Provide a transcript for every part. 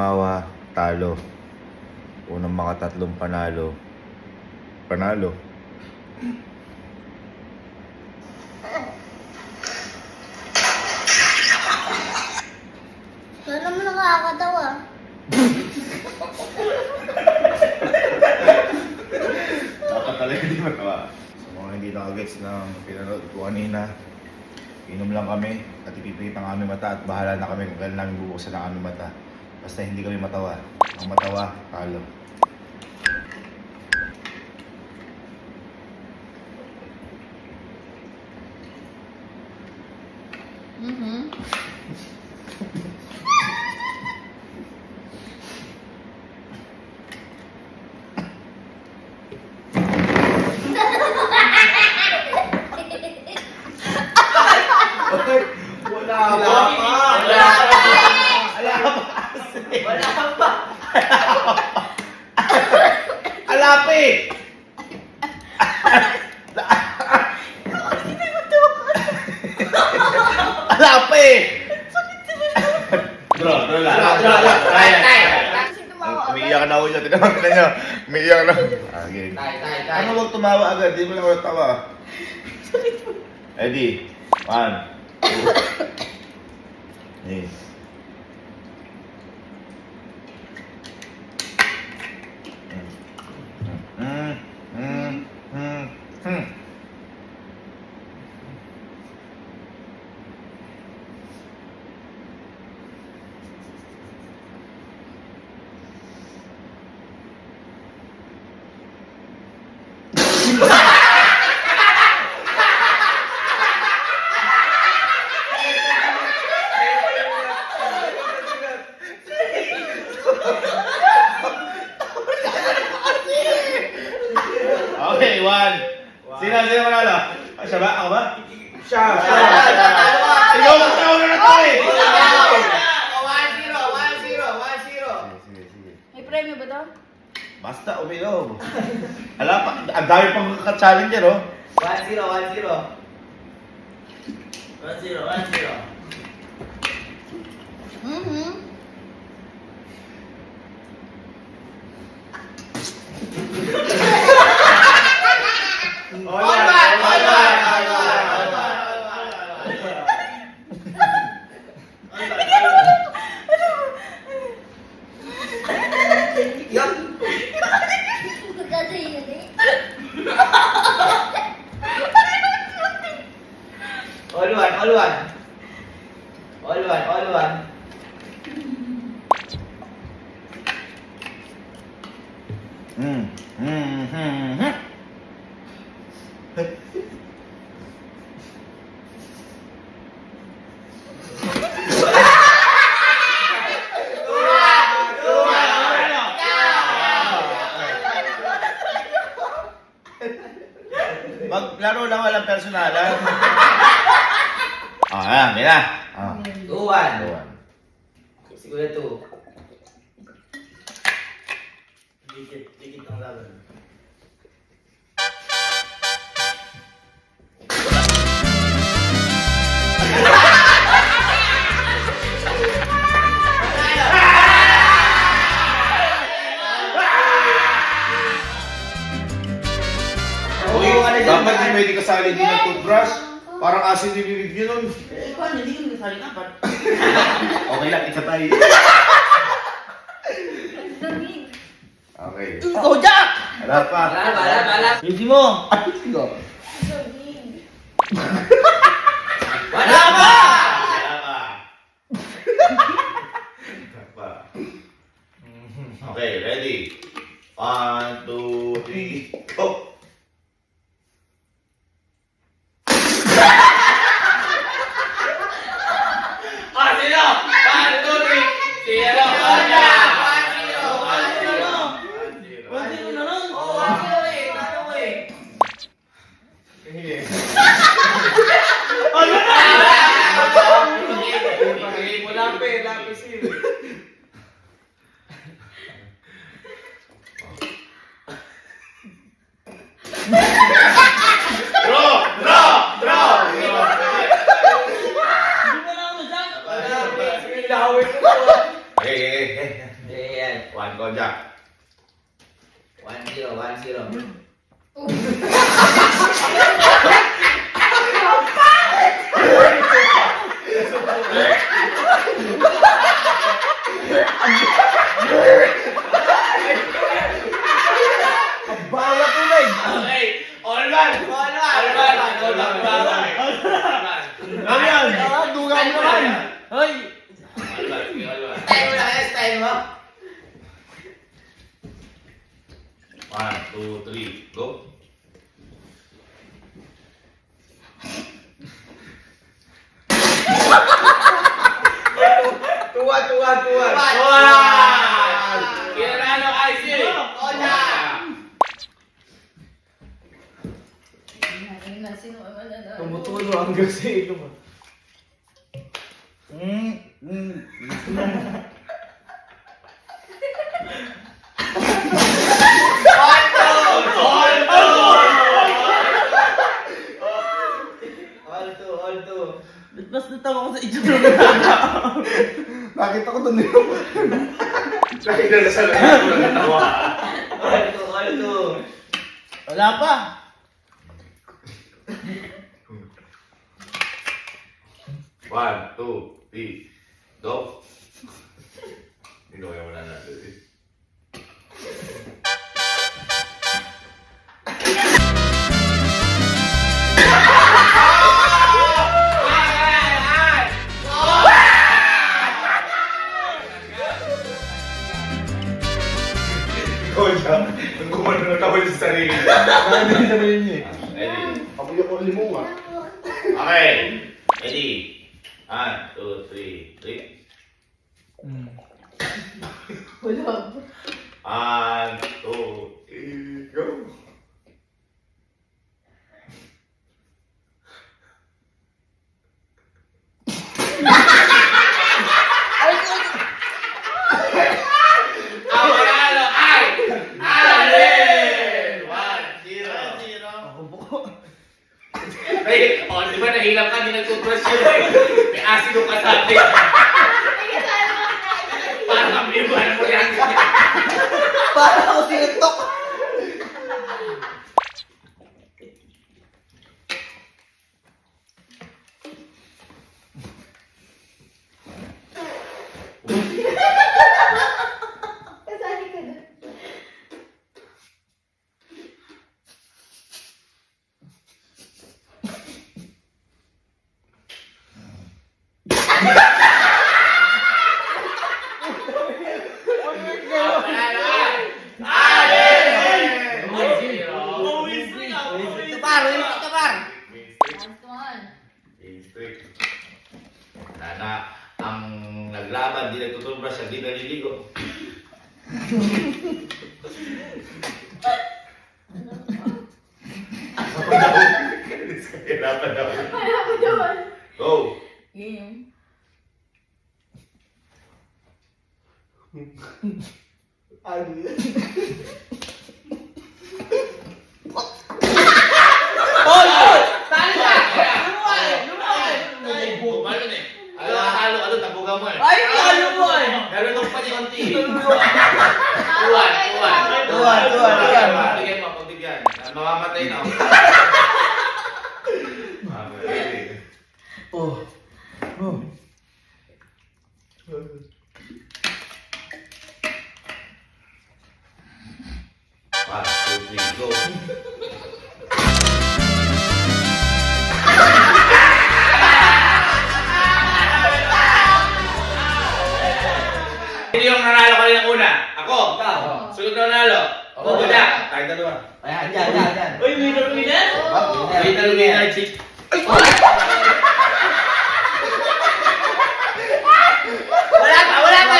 tumawa, talo. Unang makatatlong panalo. Panalo. Wala naman nakakatawa. Dapat talaga di matawa. Sa mga hindi nakagets ng pinanood ko kanina, inom lang kami at ipipikit ang aming mata at bahala na kami kung kailan namin bubuksan ang aming mata. Basta hindi kami matawa. Ang matawa, talo. Wala pa! Alapi! Alapi! Draw lang. Umiiyak na ako siya. Tinawag na niya. Umiiyak na. Okay. Ano huwag tumawa agad? Di mo lang ako tawa. Eddie. 1, 2. Yes. Okay, 1. Sino manalo? Siya ba? Ako ba? Siya. Ikaw na ito eh! 1-0. May premyo ba to? Basta, uminom. Hala pa, ang dami pang ka-challenger, oh. 1-0. Kasi yun eh. All one. Maglaro lang, walang personalan. Ayan, yan na. 2-1. Siguro 2. Dikit ang laban. Dapat di pwede kasali din ng toothbrush. Parang asin yung bibig nyo nun. Paano? Hindi kami kasali dapat. Okay lang, isa tayo. Okay. Ikaw, Jack! Wala pa. Bala. Hindi mo. Sige. Wala pa! Okay, ready? 1, 2, 3, go! Lapis yun. Okay. Ayan. 1 ko, Jack. 1-0, 1-0. Bala tubig! Okay. All one. All one. Ano yan? Dugan mo naman! Hoy! Style mo lang yan, style mo. 1, 2, 3, go! Tuwa! Kinanalo IC! Oja! Sino ang mananalo? Tumutulo ang gasi ito mo. All two. Mas natawa ko sa itsura. Nakita ko doon yun. Nakita na sa lahat ko lang natawa. All two. Wala pa. One, two, three, go! Hindi ko wala natin eh. Ikaw siya, nung kumano na tawal sa sarili. Hindi sa sarili niya eh. Ready? Ako yung limo nga. Okay. Ready? 1, 2, 3, 3. Wala. 1, 2, 3, go! Ang manalo ay Allen! 1-0. Ay, di ba nahilap ka? Di nagtutrush yun eh. May asido ka sa atin. Parang kami ba mo yan? Para ako sinuntok. Kasali ka na. Ang manalo ay Allen! 1-0. Tapar, tapar. Last one. Sana ang naglaban, di nagtutubra siya, di naliligo. Hirapan ako. Wala ko doon. Go! Game. Bumalo na eh. Ano, tabugan mo eh. Ay, talo mo eh. Nalunok pa niya konti eh. Tuwan. Pagbigyan mo, pagbigyan. Mamamatay na ako. Oh. Oh. One, two, three, go! Hindi yung nanalo ka rin ng una. Ako. Ikaw. Sunod na nanalo. Ako. Wala. Tayo dalawa. Ayan, yan. Uy, winner. Winner, chick. Wala pa.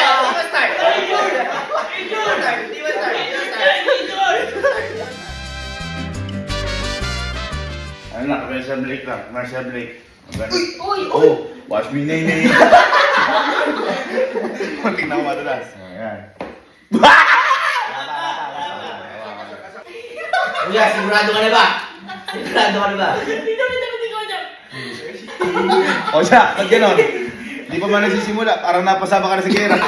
Hindi ba start? Hindi ba start? Ano na, commercial break lang. Commercial break. Uy! Oh, watch me, Nene. Muntik na ako madulas. Ayan. Kuya, sigurado ka na ba? Sigurado ka na ba? O siya, pag gano'n. Hindi pa man nagsisimula, parang napasama ka na sa gera.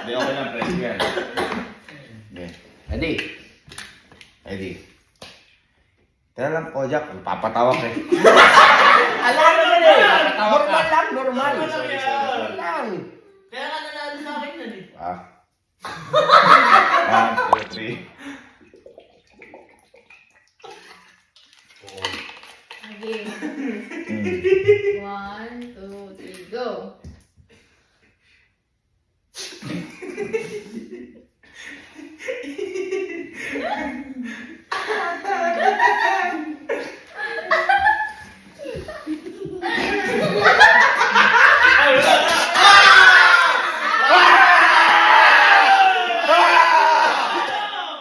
Hindi, okay lang, friends yan. Okay. Ready? Ready. Tara lang, Kojak. Papatawak eh. Alam mo naman eh. Papatawak ka. Normal lang, normal. Sorry. Lang. Kaya ka nanalo sa akin nun eh. Ah. 1, 2, 3. Okay. 1, 2, 3, go.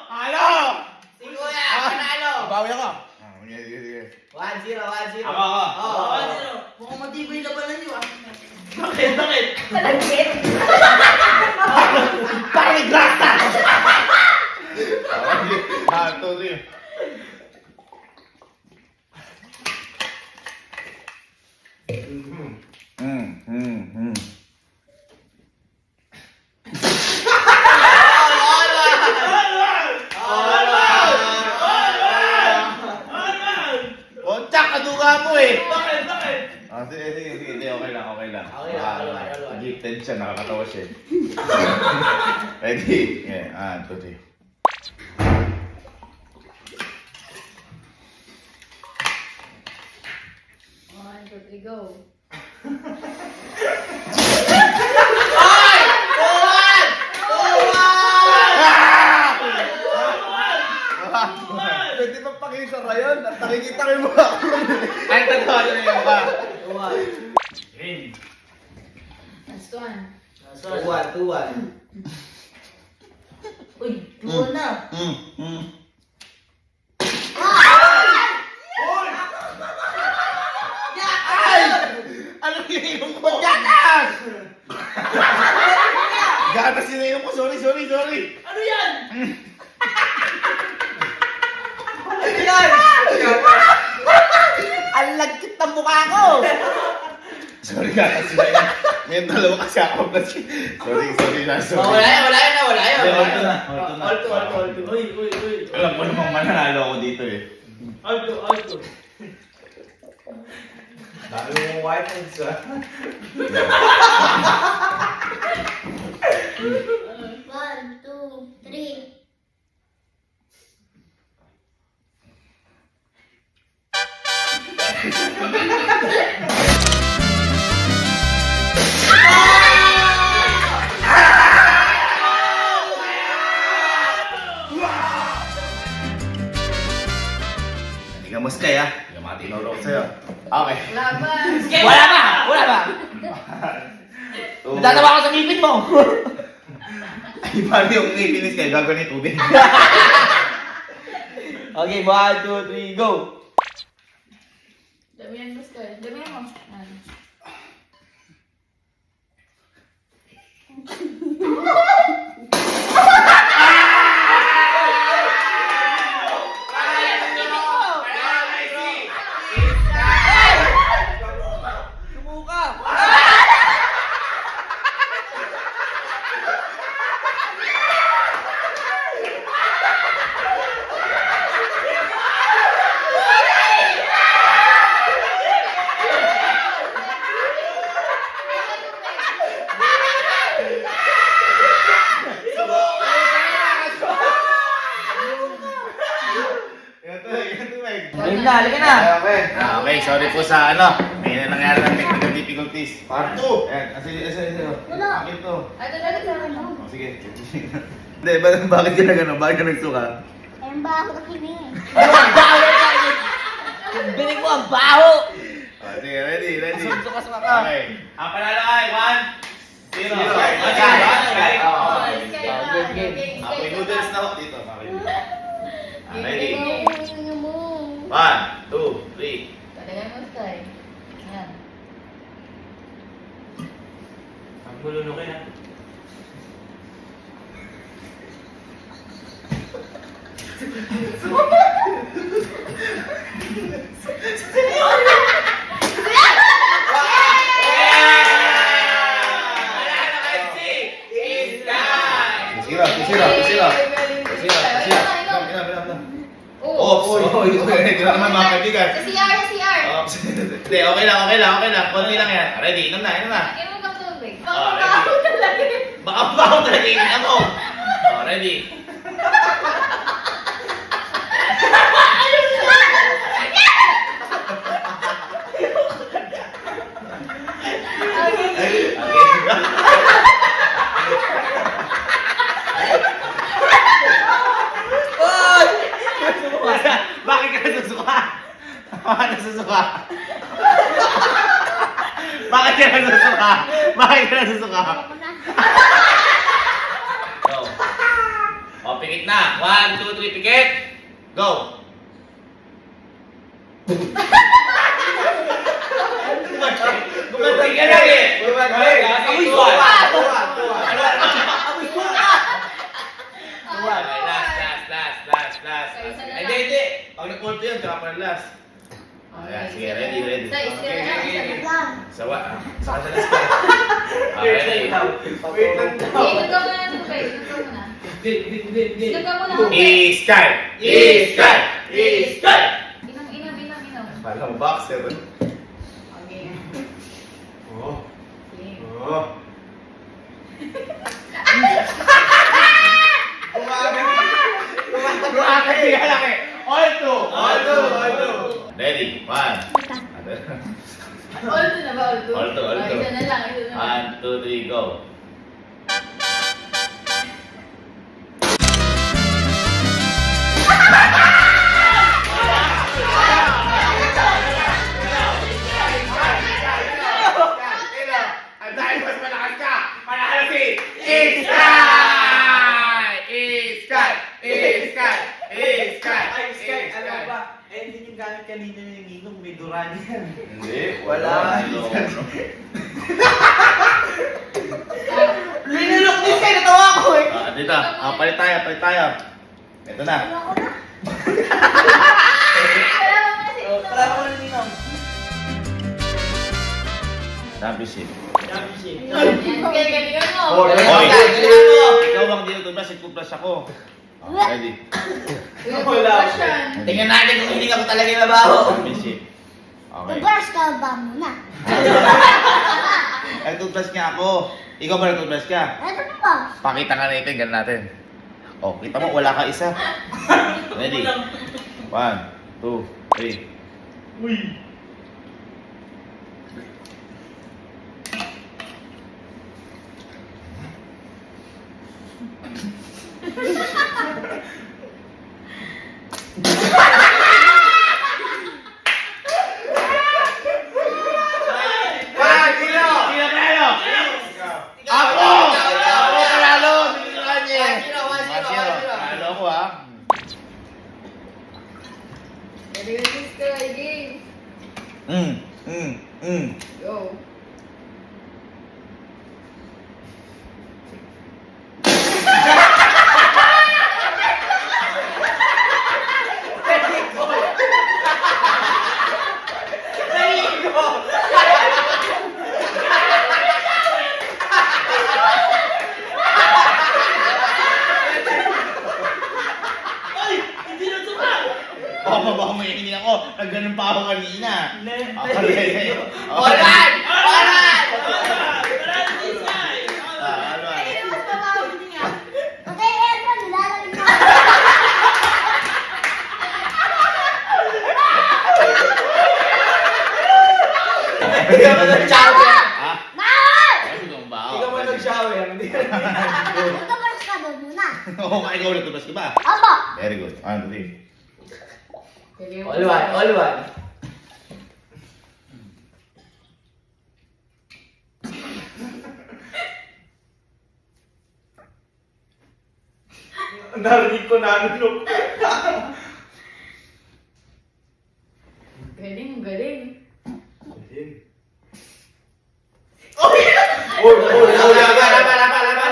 Halo! Si Kuya, panalo. Bawi ako. Sige. 1-0, 1-0. Ako. Oo, 1-0. Mukhang matibay na pala niyo ah. Bakit? Bakit? Malagkit. Parang grasa! 1, 2, 3. Kojak, kaduga mo eh. Bakit? Bakit? Ah, sige. Hindi, okay lang. Okay lang. Gifted siya, nakakatawa siya. Ready? Yeah, 1, 2, 3. One, two, three, go. Pwede pa pakita ka yun? Nakikita ko yung mukha ko. Ay, tatawa na yung mukha. Green. Last one. 2-1. Uy, 2-1 na. Ay! Ano yung mo? Gatas! Gatas yun mo. Sorry. Ano yan? Yan! Ang lagkit ng mukha ko! Sorry, gatas yun. May dalawa kasi ako. Sorry. Wala yan. All two. Uy. Alam ko namang mananalo ako dito eh. Alto. Dami mong white ha? 1, 2, 3. Hindi ka muskay ah. Hindi ka matinuro ko sa'yo. Okay. Laban. Wala ba? Natatawa ako sa ngipin mo! Ay, paano yung ngipin kayo? Gagawin yung tubig. Okay, 1, 2, 3, go! Damihan mo, Scar. Damihan mo. Yan. Sumuka! Halika na! Okay. Okay, sorry po sa may nangyari ng technical difficulties. Part 2. Ayan, Wala. Akin to. Ito talaga sa akin, no? Oh, sige. Hindi, bakit ka na gano'n? Bakit ka nagsuka? Ayun ba ako nakinig? Ang baho ka! Binig mo ang baho! Oh, sige, ready. Suka-suka ka! Okay. Ang panalo ay 1-0. Zero. Okay. Game. Okay, noodles na ako dito. Okay. Ready? Ayun mo. 1, 2, 3. Talaga mo, Scar. Yan. Ang bulunukin ah. Wala na kasi! Is ka naman mga kaibigan. Sa CR, sa CR. Oh, hindi, okay lang. Konti lang yan. Ready, inom na. Lagyan mo kang tubig. Oh, ready. Baka talaga. Baka baho talaga yung ina mo. Oh, ready. Okay. Okay. Hoy! Bakit ka nasusuka? Bakit nasusuka? Bakit ka nasusuka? Bakit ka nasusuka? Ako na. Go. O, pikit na. 1, 2, 3, pikit. Go. Gumanti ka na eh. Amoy Tuwan. suka. Tuwan. Okay, last. Isa na lang. Hindi. Pag nag-call to yun, saka pa last. Ayan, sige, ready. Sa isa na lang. isa na lang. Lang. Sawa. Saka sa last ka. Okay, ready. Wait lang daw. Inom ka muna ng tubig. Inom ka muna. Hindi. Inom ka muna ng tubig. Iskay. Inom. Kala mo boxer. Okay. Oh. Okay. Oh. Kumakati ka lang eh. All two. Ready? 1. All two na ba? All two? All two. Isa na lang. 1, 2, 3, go. Ang dahil mas malakas ka, manalo si Iskay! Alam mo ba? Hindi yung gamit kanina ng Ninong, may duran yan. Hindi, Wala. Ah, Linulok din kayo, natawa ko eh. Dito. Palit tayo. Ito na. Ako na. Wala mo kasi. Wala ko na Ninong. Championship. Championship. Kaya galingan mo. Oh, Hoy! galingan mo. Ikaw ang dito ba? Sigpuplas ako. Ready? Wala. Tingnan natin kung hindi ako talaga yung mabaho. Championship. Okay. Mag-brush ka ba muna? Nag-toothbrush nga ako. Ikaw ba nag-toothbrush ka? Ito na ba? Pakita nga natin, ganun natin. Oh, kita mo, wala ka isa. Ready? 1, 2, 3. Uy. Sino panalo? Ako! Ako panalo! Tingnan niya. 1-0. Panalo ako ha. Galingan ka, game. Go. Oh, mabaho mo yung hindi ako. Nagganon pa ako kanina. Oran! Ano? Ay, mas mabaho niya. Okay, eto, nilalagay na. Ikaw mo nag-shower. Ha? Bawal! Ay, gusto mong baho. Ikaw mo nag-shower. Hindi ka Mag-brush ka ba muna? Oo, ikaw ulit tubas ka ba? Opo. Very good. 1, 2, 3. All one. Narinig ko nanulog. Galing, galing.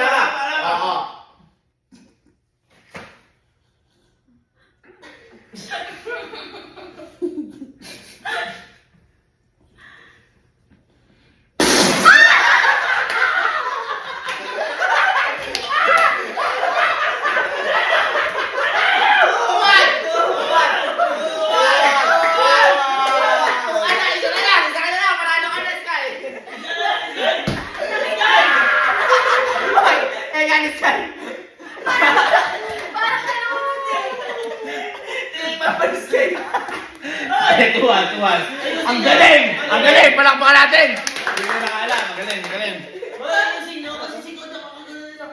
Laba. Oo. Sky. Parang ganun. Tinigman pa ni Sky. Ay, tuwas. Ang galing! Ang galing! Palakpakan natin! Hindi mo nakaalam. Ang galing, ang galing. Wala yung sinyo kasi sikod ako kagano'n na.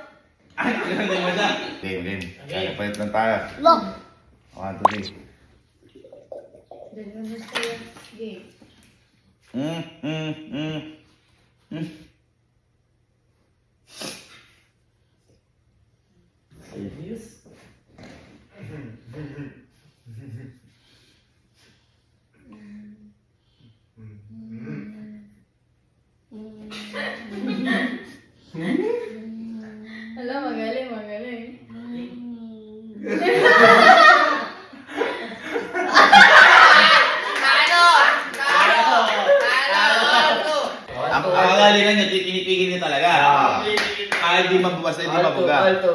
Ay, ang galing mo dyan. Game. Kaya palit lang tayo. Lo. 1, 2, 3. Dalawa na sa'yo. Game. Serious? Hala, magaling. Ang kagalingan nyo, pinipigil nyo talaga. Kahit di mababasa, hindi mabuga. Alto.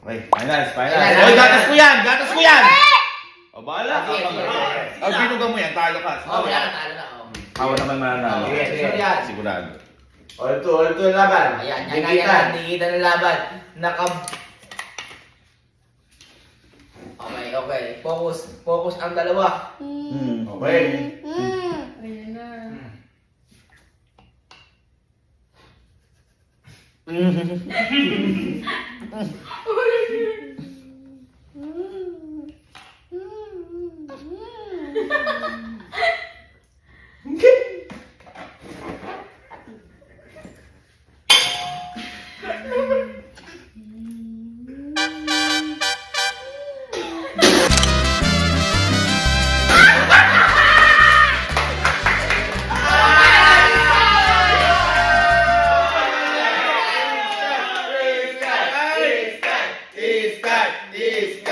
Okay, finals. Finals. Oy, gatas ko yan! O, bahala ka. Sige. Pag binuga mo yan, talo ka. Oh, wala na, talo na. Oh. Ako naman mananalo. Sige. Sigurado. Alto ang laban. Ayan, Dikitan. dikitan ng laban. Okay. Focus ang dalawa. Okay. Ayan na.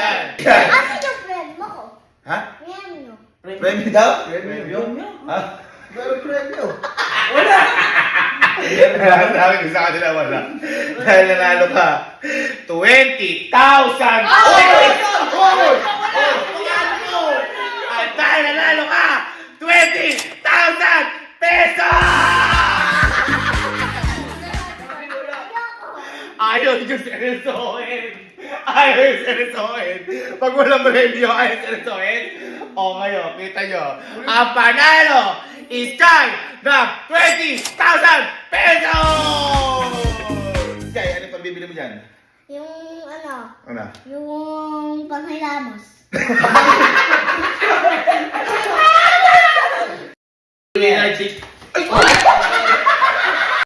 Asa yung friend mo ko? Ha? Premyo. Premyo daw? Premyo? Ha? Pero premyo. Sabi ko sa kanila wala. Dahil nanalo ka. 20,000! At dahil nanalo ka, 20,000 pesos! Ayaw yung seryosohin. Pag walang premyo, ayaw seryosohin. O ngayon, kita nyo, ang panalo is Sky ng 20,000 pesos! Sky, ano pang bibili mo dyan? Yung ano, Ano? yung panghilamos. Energy.